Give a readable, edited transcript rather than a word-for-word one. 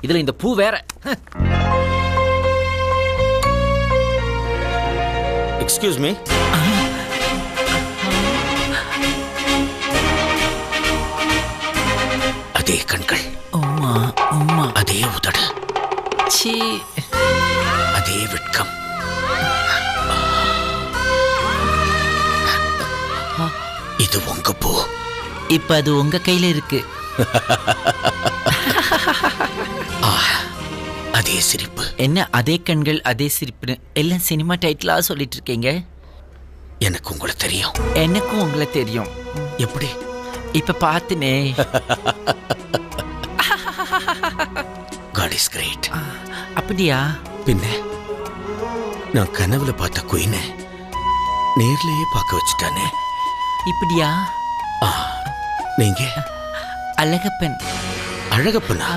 இதுல இந்த பூ வேற. Excuse me. அதே கண்கள், அதே உதடு, அதே வெட்கம். இது உங்க பூ. இப்ப அது உங்க கையில இருக்கு. அதே சிரிப்பு. என்ன அதே கண்கள் அதே சிரிப்புன்னு எல்லாம் சினிமா டைட்டிலா சொல்லிட்டு இருக்கீங்க? எனக்கு உங்களை தெரியும். எனக்கும் உங்களை தெரியும். எப்படி? இப்ப பாத்துனே. God is great. அப்படியா? பின்ன நான் கனவுல பார்த்த குயினை நேர்லயே பார்க்க வச்சுட்டானே. இப்படியா? நீங்க அழகப்பன். அழகப்பனா?